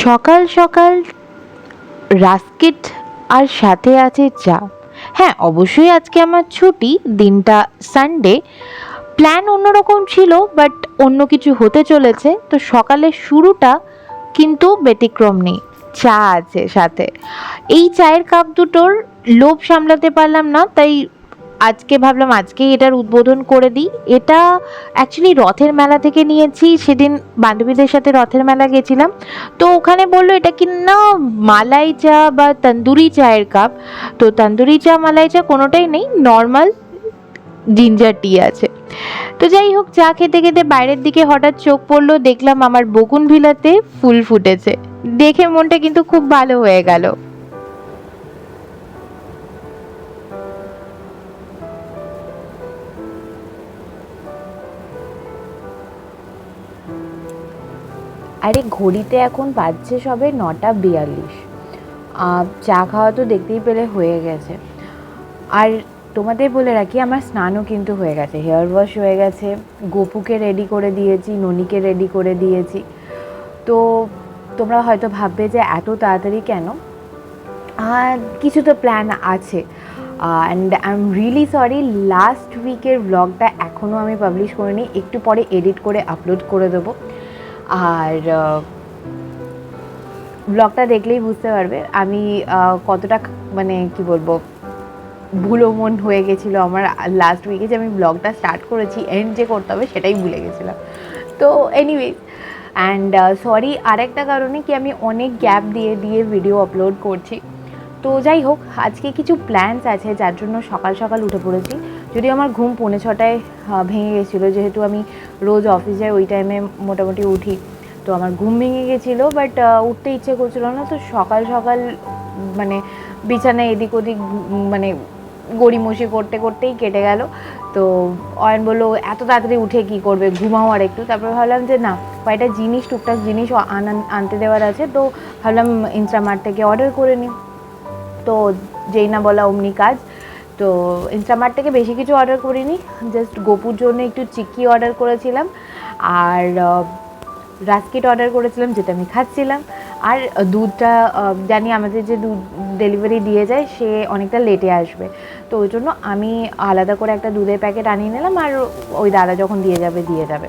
সকাল সকাল রাস্কিট আর সাথে আছে চা। হ্যাঁ, অবশ্যই আজকে আমার ছুটি, দিনটা সানডে। প্ল্যান অন্যরকম ছিল, বাট অন্য কিছু হতে চলেছে, তো সকালের শুরুটা কিন্তু ব্যতিক্রম নেই। চা আছে সাথে। এই চায়ের কাপ দুটোর লোভ সামলাতে পারলাম না, তাই আজকে ভাবলাম আজকেই এটার উদ্বোধন করে দিই। এটা অ্যাকচুয়ালি রথের মেলা থেকে নিয়েছি। সেদিন বান্ধবীদের সাথে রথের মেলা গেছিলাম, তো ওখানে বললো এটা কি না মালাই চা বা তন্দুরি চায়ের কাপ। তো তন্দুরি চা মালাই চা কোনোটাই নেই, নর্মাল জিঞ্জার টি আছে। তো যাই হোক, চা খেতে খেতে বাইরের দিকে হঠাৎ চোখ পড়লো, দেখলাম আমার বকুনভিলাতে ফুল ফুটেছে। দেখে মনটা কিন্তু খুব ভালো হয়ে গেল। আরে ঘড়িতে এখন বাজছে সবে 9:42। চা খাওয়া তো দেখতেই পেলে হয়ে গেছে। আর তোমাদের বলে রাখি, আমার স্নানও কিন্তু হয়ে গেছে, হেয়ার ওয়াশ হয়ে গেছে, গোপুকে রেডি করে দিয়েছি, ননিকে রেডি করে দিয়েছি। তো তোমরা হয়তো ভাববে যে এত তাড়াতাড়ি কেন, কিছু তো প্ল্যান আছে। And I am really sorry, last উইকের ব্লগটা এখনও আমি পাবলিশ করিনি, একটু পরে এডিট করে আপলোড করে দেবো। আর ব্লগটা দেখলেই বুঝতে পারবে আমি কতটা মানে কি বলবো, ভুলো মন হয়ে গেছিলো আমার লাস্ট উইকে, যে আমি ব্লগটা স্টার্ট করেছি, এন্ড যে করতে হবে সেটাই ভুলে গেছিলাম। তো এনিওয়েজ, অ্যান্ড সরি আরেকটা কারণে কি, আমি অনেক গ্যাপ দিয়ে দিয়ে ভিডিও আপলোড করছি। তো যাই হোক, আজকে কিছু প্ল্যানস আছে যার জন্য সকাল সকাল উঠে পড়েছি। যদিও আমার ঘুম 6:45 ভেঙে গেছিলো, যেহেতু আমি রোজ অফিস যাই ওই টাইমে মোটামুটি উঠি, তো আমার ঘুম ভেঙে গেছিলো, বাট উঠতে ইচ্ছে করছিল না। তো সকাল সকাল মানে বিছানায় এদিক ওদিক মানে গড়িমসি করতে করতেই কেটে গেল। তো অয়ন বললো এত তাড়াতাড়ি উঠে কি করবে, ঘুমাও আর একটু। তারপরে ভাবলাম যে না, কয়েকটা জিনিস, টুকটাক জিনিস আনতে দেওয়ার আছে, তো ভাবলাম ইনস্টামার্ট থেকে অর্ডার করে নিই। তো যেই না বলা অমনি কাজ। তো ইনস্টামার্ট থেকে বেশি কিছু অর্ডার করিনি, জাস্ট গোপুর জন্য একটু চিক্কি অর্ডার করেছিলাম, আর রাস্কিট অর্ডার করেছিলাম যেটা আমি খাচ্ছিলাম। আর দুধটা জানি আমাদের যে দুধ ডেলিভারি দিয়ে যায় সে অনেকটা লেটে আসবে, তো ওই জন্য আমি আলাদা করে একটা দুধের প্যাকেট আনিয়ে নিলাম, আর ওই দাদা যখন দিয়ে যাবে।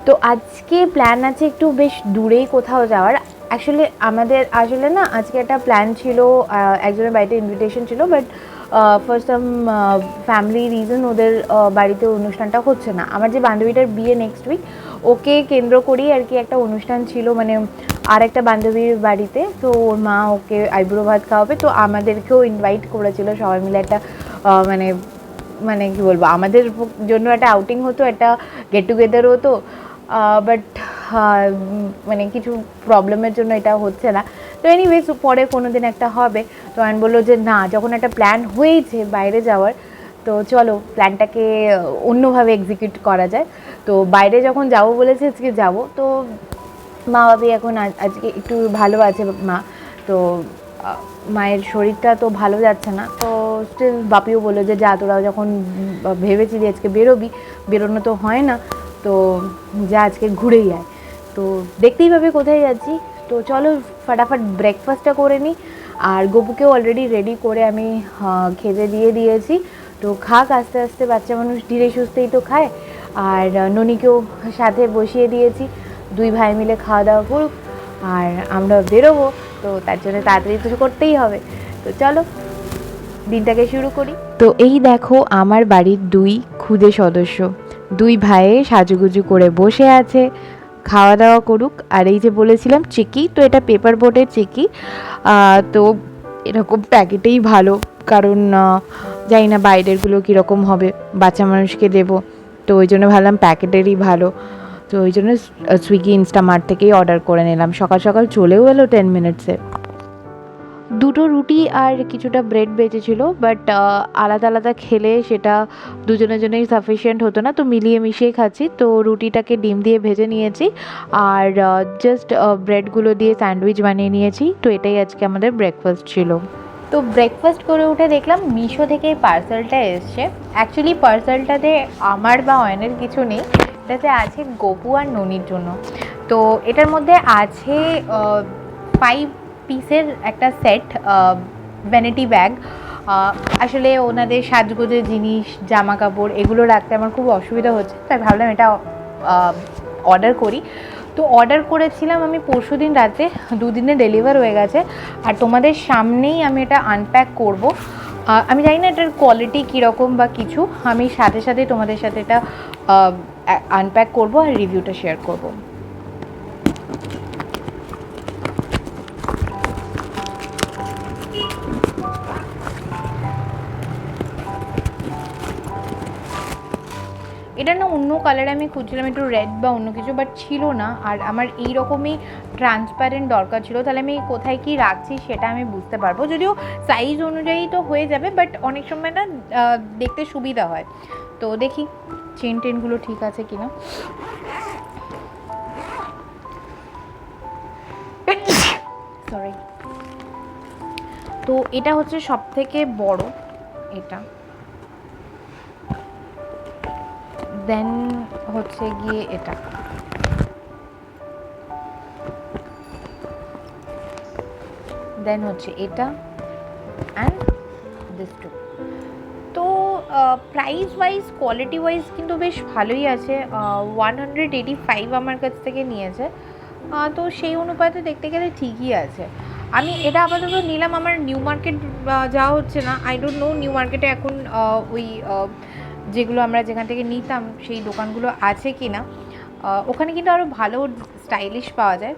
তো আজকে প্ল্যান আছে একটু বেশ দূরেই কোথাও যাওয়ার। অ্যাকচুয়ালি আমাদের আসলে না আজকে একটা প্ল্যান ছিল, একজনের বাড়িতে ইনভিটেশন ছিল, but for some family reason ওদের বাড়িতে অনুষ্ঠানটা হচ্ছে না। আমার যে বান্ধবীটার বিয়ে নেক্সট উইক, ওকে কেন্দ্র করেই আর কি একটা অনুষ্ঠান ছিল, মানে আর একটা বান্ধবীর বাড়িতে। তো ওর মা ওকে আইবুড়ো ভাত খাওয়াবে, তো আমাদেরকেও ইনভাইট করেছিল, সবাই মিলে একটা মানে মানে কী বলবো, আমাদের জন্য একটা আউটিং হতো, একটা গেট টুগেদার হতো। বাট মানে কিছু প্রবলেমের জন্য এটা হচ্ছে না। তো এনিওয়েজ, পরে কোনো দিন একটা হবে। তো আমি বললো যে না, যখন একটা প্ল্যান হয়েছে বাইরে যাওয়ার, তো চলো প্ল্যানটাকে অন্যভাবে এক্সিকিউট করা যায়। তো বাইরে যখন যাবো বলেছে আজকে যাব। তো মা বাবি এখন আজকে একটু ভালো আছে মা, তো মায়ের শরীরটা তো ভালো যাচ্ছে না। তো স্টিল বাপিও বললো যে যা, তোরা যখন ভেবেছিলি আজকে বেরোবি, বেরোনো তো হয় না, তো যা আজকে ঘুরেই আয়। তো দেখতেই পাবে কোথায় যাচ্ছি। তো চলো ফাটাফাট ব্রেকফাস্টটা করে নিই। আর গপুকেও অলরেডি রেডি করে আমি খেতে দিয়ে দিয়েছি, তো খাক আস্তে আস্তে, বাচ্চা মানুষ ধীরে সুস্থেই তো খায়। আর ননিকেও সাথে বসিয়ে দিয়েছি, দুই ভাই মিলে খাওয়া দাওয়া করুক, আর আমরা বেরোবো। তো তার জন্য তাড়াতাড়ি কিছু করতেই হবে। তো চলো দিনটাকে শুরু করি। তো এই দেখো আমার বাড়ির দুই ক্ষুদে সদস্য, দুই ভাইয়ে সাজুগুজু করে বসে আছে, খাওয়া দাওয়া করুক। আর এই যে বলেছিলাম চিকি, তো এটা পেপার বোটের চিকি। তো এরকম প্যাকেটেই ভালো, কারণ জানি না বাইরেরগুলো কীরকম হবে, বাচ্চা মানুষকে দেবো, তো ওই জন্য ভাবলাম প্যাকেটেরই ভালো। তো ওই জন্য সুইগি ইনস্টামার্ট থেকেই অর্ডার করে নিলাম। সকাল সকাল চলেও এলো 10 মিনিটসে। দুটো রুটি আর কিছুটা ব্রেড বেঁচেছিলো, বাট আলাদা আলাদা খেলে সেটা দুজনের জন্যই সাফিসিয়েন্ট হতো না, তো মিলিয়ে মিশিয়ে খাচ্ছি। তো রুটিটাকে ডিম দিয়ে ভেজে নিয়েছি, আর জাস্ট ব্রেডগুলো দিয়ে স্যান্ডউইচ বানিয়ে নিয়েছি। তো এটাই আজকে আমাদের ব্রেকফাস্ট ছিল। তো ব্রেকফাস্ট করে উঠে দেখলাম মিশো থেকে এই পার্সেলটা এসছে। অ্যাকচুয়ালি পার্সেলটাতে আমার বা অয়নের কিছু নেই, এটাতে আছে গপু আর ননির জন্য। তো এটার মধ্যে আছে 5 পিসের একটা সেট ভ্যানিটি ব্যাগ। আসলে ওনাদের সাজগোজের জিনিস, জামা কাপড় এগুলো রাখতে আমার খুব অসুবিধা হচ্ছে, তাই ভাবলাম এটা অর্ডার করি। তো অর্ডার করেছিলাম আমি পরশুদিন রাতে, 2 দিনে ডেলিভার হয়ে গেছে। আর তোমাদের সামনেই আমি এটা আনপ্যাক করব। আমি জানি না এটার কোয়ালিটি কীরকম বা কিছু, আমি সাথে সাথে তোমাদের সাথে এটা আনপ্যাক করব আর রিভিউটা শেয়ার করব। এটা না অন্য কালারে আমি খুঁজছিলাম, একটু রেড বা অন্য কিছু, বাট ছিল না। আর আমার এই রকমই ট্রান্সপারেন্ট দরকার ছিল, তাহলে আমি কোথায় কি রাখছি সেটা আমি বুঝতে পারবো। যদিও সাইজ অনুযায়ী তো হয়ে যাবে, বাট অনেক সময় না দেখতে সুবিধা হয়। তো দেখি চেন টেনগুলো ঠিক আছে কিনা। সরি। তো এটা হচ্ছে সব থেকে বড়, এটা দেন হচ্ছে গিয়ে এটা, দেন হচ্ছে এটা অ্যান্ড দিস টু। তো প্রাইস ওয়াইজ, কোয়ালিটি ওয়াইজ কিন্তু বেশ ভালোই আছে। 185 আমার কাছ থেকে নিয়েছে, তো সেই অনুপাতে দেখতে গেলে ঠিকই আছে। আমি এটা আপাতত নিলাম, আমার নিউ মার্কেট যাওয়া হচ্ছে না। আই ডোন্ট নো নিউ মার্কেটে এখন ওই যেগুলো আমরা যেখান থেকে নিতাম সেই দোকানগুলো আছে কি না। ওখানে কিন্তু আরও ভালো স্টাইলিশ পাওয়া যায়।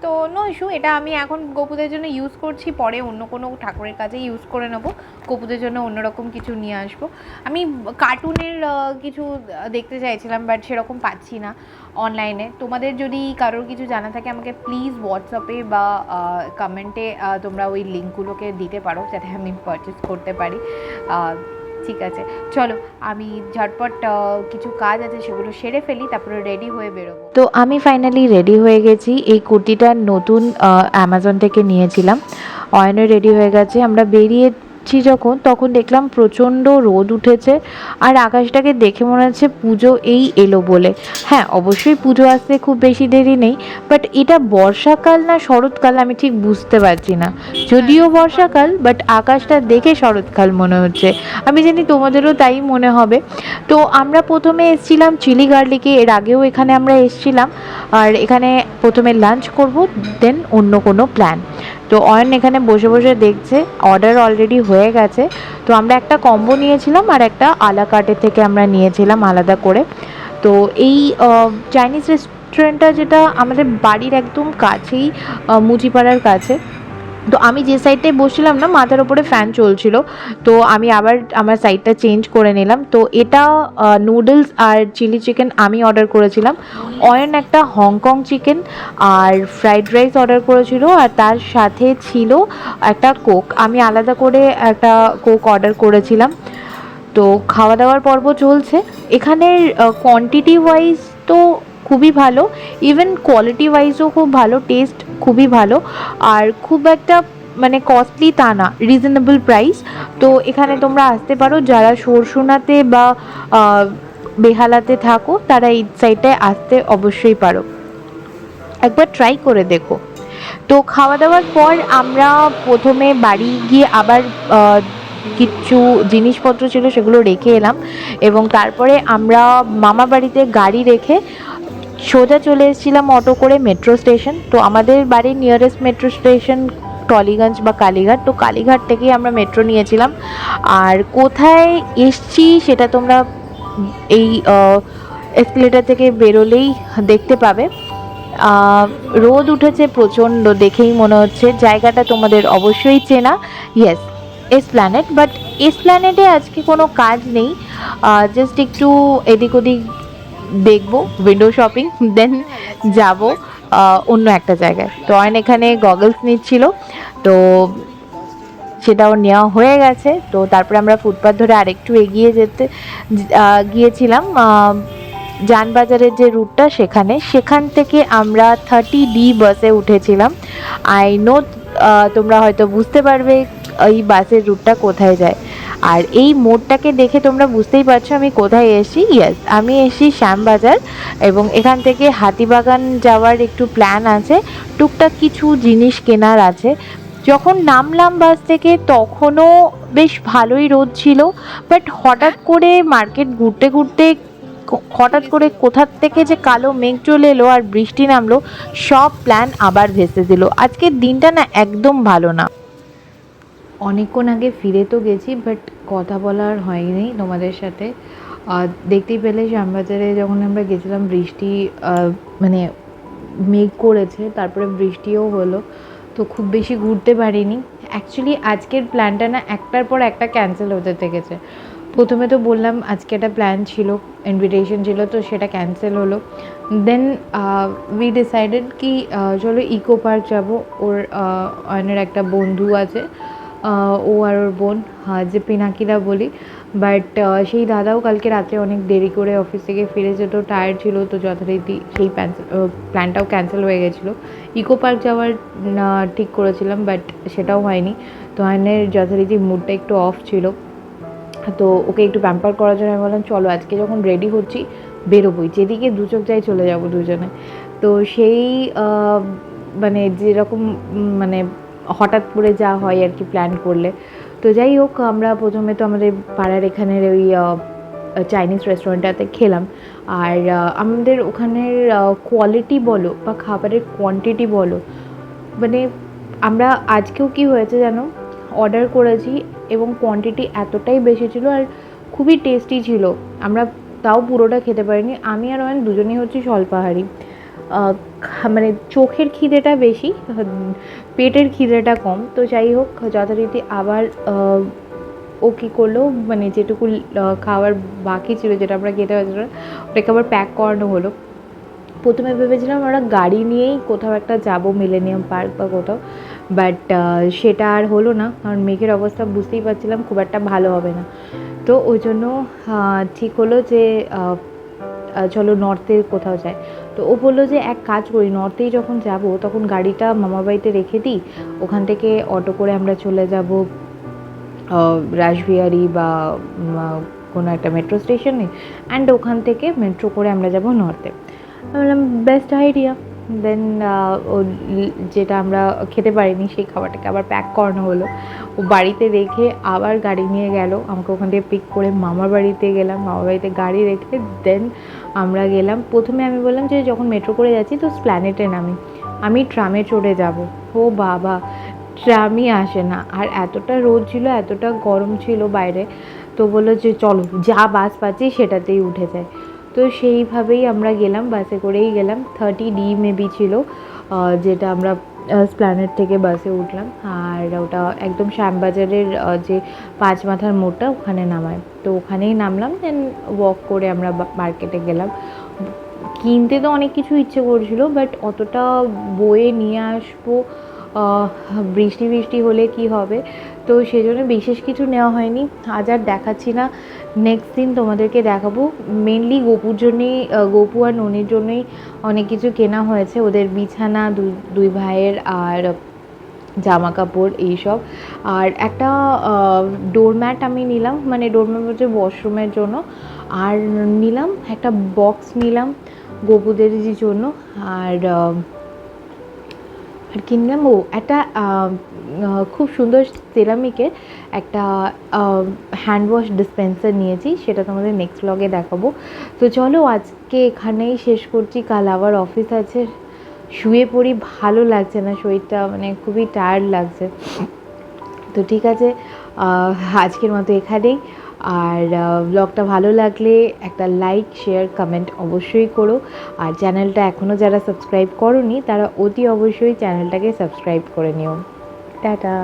তো নো ইস্যু, এটা আমি এখন গোপুদের জন্য ইউজ করছি, পরে অন্য কোনো ঠাকুরের কাজে ইউজ করে নেবো। গোপুদের জন্য অন্যরকম কিছু নিয়ে আসবো। আমি কার্টুনের কিছু দেখতে চাইছিলাম, বাট সেরকম পাচ্ছি না অনলাইনে। তোমাদের যদি কারোর কিছু জানা থাকে আমাকে প্লিজ হোয়াটসঅ্যাপে বা কমেন্টে তোমরা ওই লিঙ্কগুলোকে দিতে পারো, যাতে আমি পারচেস করতে পারি। ঠিক আছে, চলো আমি ঝটপট কিছু কাজ আছে সেগুলো সেরে ফেলি, তারপরে রেডি হয়ে বেরোবো। তো আমি ফাইনালি রেডি হয়ে গেছি। এই কুর্তিটা নতুন অ্যামাজন থেকে নিয়েছিলাম। অয়নও রেডি হয়ে গেছে। আমরা বেরিয়েছি যখন, তখন দেখলাম প্রচণ্ড রোদ উঠেছে, আর আকাশটাকে দেখে মনে হচ্ছে পুজো এই এলো বলে। হ্যাঁ, অবশ্যই পুজো আসতে খুব বেশি দেরি নেই, বাট এটা বর্ষাকাল না শরৎকাল আমি ঠিক বুঝতে পারছি না। যদিও বর্ষাকাল, বাট আকাশটা দেখে শরৎকাল মনে হচ্ছে। আমি জানি তোমাদেরও তাই মনে হবে। তো আমরা প্রথমে এসেছিলাম চিলি গার্লিকে, এর আগেও এখানে আমরা এসেছিলাম। আর এখানে প্রথমে লাঞ্চ করব, দেন অন্য কোনো প্ল্যান। তো অয়ন এখানে বসে বসে দেখছে, অর্ডার অলরেডি হয়ে গেছে। তো আমরা একটা কম্বো নিয়েছিলাম আর একটা আলা কার্টের থেকে আমরা নিয়েছিলাম আলাদা করে। তো এই চাইনিজ রেস্টুরেন্টটা, যেটা আমাদের বাড়ির একদম কাছেই, মুচিপাড়ার কাছে। তো আমি যে সাইডটায় বসছিলাম না, মাথার ওপরে ফ্যান চলছিল, তো আমি আবার আমার সাইডটা চেঞ্জ করে নিলাম। তো এটা নুডলস আর চিলি চিকেন আমি অর্ডার করেছিলাম। অয়ন একটা হংকং চিকেন আর ফ্রাইড রাইস অর্ডার করেছিল, আর তার সাথে ছিল একটা কোক। আমি আলাদা করে একটা কোক অর্ডার করেছিলাম। তো খাওয়া দাওয়ার পর্ব চলছে। এখানের কোয়ান্টিটি ওয়াইজ তো খুবই ভালো, ইভেন কোয়ালিটি ওয়াইজও খুব ভালো, টেস্ট খুবই ভালো। আর খুব একটা মানে কস্টলি তা না, রিজনেবল প্রাইস। তো এখানে তোমরা আসতে পারো, যারা সরসুনাতে বা বেহালাতে থাকো তারা এই সাইডটায় আসতে অবশ্যই পারো, একবার ট্রাই করে দেখো। তো খাওয়া দাওয়ার পর আমরা প্রথমে বাড়ি গিয়ে আবার কিছু জিনিসপত্র ছিল সেগুলো রেখে এলাম, এবং তারপরে আমরা মামা বাড়িতে গাড়ি রেখে সোজা চলে এসেছিলাম অটো করে মেট্রো স্টেশন। তো আমাদের বাড়ির নিয়ারেস্ট মেট্রো স্টেশন টলিগঞ্জ বা কালীঘাট। তো কালীঘাট থেকেই আমরা মেট্রো নিয়েছিলাম। আর কোথায় এসছি সেটা তোমরা এই এসকেলেটার থেকে বেরোলেই দেখতে পাবে। রোদ উঠেছে প্রচণ্ড, দেখেই মনে হচ্ছে। জায়গাটা তোমাদের অবশ্যই চেনা, ইয়েস, এসপ্ল্যানেড। বাট এসপ্ল্যানেডে আজকে কোনো কাজ নেই, জাস্ট একটু এদিক ওদিক দেখবো, উইন্ডো শপিং, দেন যাব অন্য একটা জায়গায়। তো অয়ন এখানে গগলস নিচ্ছিল, তো সেটাও নেওয়া হয়ে গেছে। তো তারপরে আমরা ফুটপাথ ধরে আরেকটু এগিয়ে গিয়েছিলাম জানবাজারের যে রুটটা, সেখান থেকে আমরা 30D বাসে উঠেছিলাম। আই নো তোমরা হয়তো বুঝতে পারবে এই বাসের রুটটা কোথায় যায়। আর এই মোড়টাকে দেখে তোমরা বুঝতেই পারছো আমি কোথায় এসেছি। ইয়েস, আমি এসেছি শ্যামবাজার, এবং এখান থেকে হাতিবাগান যাওয়ার একটু প্ল্যান আছে, টুকটাক কিছু জিনিস কেনার আছে। যখন নামলাম বাস থেকে তখনও বেশ ভালোই রোদ ছিল, বাট হঠাৎ করে মার্কেট ঘুরতে ঘুরতে হঠাৎ করে কোথার থেকে যে কালো মেঘ চলে এলো আর বৃষ্টি নামলো, সব প্ল্যান আবার ভেস্তে দিল। আজকের দিনটা না একদম ভালো না। অনেকক্ষণ আগে ফিরে তো গেছি, বাট কথা বলার হয়নি তোমাদের সাথে। দেখতেই পেলে শ্যামবাজারে যখন আমরা গেছিলাম বৃষ্টি মানে মেঘ করেছে, তারপরে বৃষ্টিও হলো, তো খুব বেশি ঘুরতে পারিনি। অ্যাকচুয়ালি আজকের প্ল্যানটা না একটার পর একটা ক্যান্সেল হতে থেকেছে। প্রথমে তো বললাম আজকে একটা প্ল্যান ছিল, ইনভিটেশন ছিল, তো সেটা ক্যান্সেল হলো। দেন উই ডিসাইডেড কি চলো ইকো পার্ক যাবো। ওর অয়নের একটা বন্ধু আছে, ও আর ওর বোন, যে পিনাকিদা বলি, বাট সেই দাদাও কালকে রাত্রে অনেক দেরি করে অফিস থেকে ফিরেছে, তো টায়ার্ড ছিল, তো যথারীতি সেই প্ল্যানটাও ক্যান্সেল হয়ে গেছিলো। ইকো পার্ক যাওয়ার ঠিক করেছিলাম, বাট সেটাও হয়নি। তো অয়নের যথারীতি মুডটা একটু অফ ছিল, তো ওকে একটু প্যাম্পার করার জন্য আমি বললাম চলো আজকে যখন রেডি হচ্ছি বেরোবোই, যেদিকে দু চোখ যাই চলে যাবো দুজনে। তো সেই মানে যেরকম মানে হঠাৎ করে যা হয় আর কি প্ল্যান করলে। তো যাই হোক, আমরা প্রথমে তো আমাদের পাড়ার এখানের ওই চাইনিজ রেস্টুরেন্টটাতে খেলাম। আর আমাদের ওখানের কোয়ালিটি বলো বা খাবারের কোয়ান্টিটি বলো, মানে আমরা আজকেও কি হয়েছে জানো, অর্ডার করেছি এবং কোয়ান্টিটি এতটাই বেশি ছিল আর খুবই টেস্টি ছিল। আমরা তাও পুরোটা খেতে পারিনি, আমি আর অয়ন দুজনেই হচ্ছে স্বল্পাহারি। মানে চোখের খিদেটা বেশি, পেটের খিদেটা কম। তো যাই হোক, যথারীতি আবার ও কী করলো, মানে যেটুকু খাওয়ার বাকি ছিল, যেটা আমরা খেতে পারছিলাম, ওটাকে আবার প্যাক করানো হলো। প্রথমে ভেবেছিলাম আমরা গাড়ি নিয়েই কোথাও একটা যাবো, মিলেনিয়াম পার্ক বা কোথাও, বাট সেটা আর হলো না, কারণ মেঘের অবস্থা বুঝতেই পারছিলাম খুব একটা ভালো হবে না। তো ওই জন্য ঠিক হলো যে চলো নর্থে কোথাও যাই। তো ও বললো যে এক কাজ করি, নর্থেই যখন যাব তখন গাড়িটা মামার বাড়িতে রেখে দিই, ওখান থেকে অটো করে আমরা চলে যাব রাসবিহারি বা কোনো একটা মেট্রো স্টেশনে, অ্যান্ড ওখান থেকে মেট্রো করে আমরা যাব নর্থে। আমি বললাম বেস্ট আইডিয়া। দেন যেটা আমরা খেতে পারিনি সেই খাবারটাকে আবার প্যাক করানো হলো, ও বাড়িতে রেখে আবার গাড়ি নিয়ে গেল আমাকে ওখান থেকে পিক করে মামার বাড়িতে গেলাম, মামার বাড়িতে গাড়ি রেখে দেন আমরা গেলাম। প্রথমে আমি বললাম যে যখন মেট্রো করে যাচ্ছি তো স্প্ল্যানেটে নামি, আমি ট্রামে চড়ে যাব। ও বাবা, ট্রামই আসে না, আর এতটা রোদ ছিল, এতটা গরম ছিল বাইরে, তো বললো যে চলো যা বাস পাচ্ছি সেটাতেই উঠে যায়। তো সেইভাবেই আমরা গেলাম, বাসে করেই গেলাম। 30D মেবি ছিল, যেটা আমরা স্প্ল্যানেট থেকে বাসে উঠলাম, আর ওটা একদম শ্যামবাজারের যে পাঁচ মাথার মোড়টা ওখানে নামায়, তো ওখানেই নামলাম। দেন ওয়াক করে আমরা মার্কেটে গেলাম। কিনতে তো অনেক কিছু ইচ্ছে করছিল, বাট অতটা বয়ে নিয়ে আসবো, বৃষ্টি বৃষ্টি হলে কি হবে, তো সেই জন্য বিশেষ কিছু নেওয়া হয়নি। আজ আর দেখাচ্ছি না, নেক্সট দিন তোমাদেরকে দেখাবো। মেনলি গোপুর জন্যেই, গোপু আর ননির জন্যই অনেক কিছু কেনা হয়েছে, ওদের বিছানা, দুই ভাইয়ের, আর জামা কাপড় এইসব। আর একটা ডোরম্যাট আমি নিলাম, মানে ডোরম্যাট হচ্ছে ওয়াশরুমের জন্য। আর নিলাম একটা বক্স নিলাম গোপুদের জন্য। আর আর কিনলাম একটা খুব সুন্দর সেরামিকের একটা হ্যান্ড ওয়াশ ডিসপেন্সার নিয়েছি, সেটা তোমাদের নেক্সট ব্লগে দেখাবো। তো চলো আজকে এখানেই শেষ করছি, কাল আবার অফিস আছে। শুয়ে পড়ি, ভালো লাগছে না শরীরটা, মানে খুবই টায়ার্ড লাগছে। তো ঠিক আছে, আজকের মতো এখানেই। আর ব্লগটা ভালো লাগলে একটা লাইক, শেয়ার, কমেন্ট অবশ্যই করো। আর চ্যানেলটা এখনও যারা সাবস্ক্রাইব করোনি তারা অতি অবশ্যই চ্যানেলটাকে সাবস্ক্রাইব করে নিও। টাটা।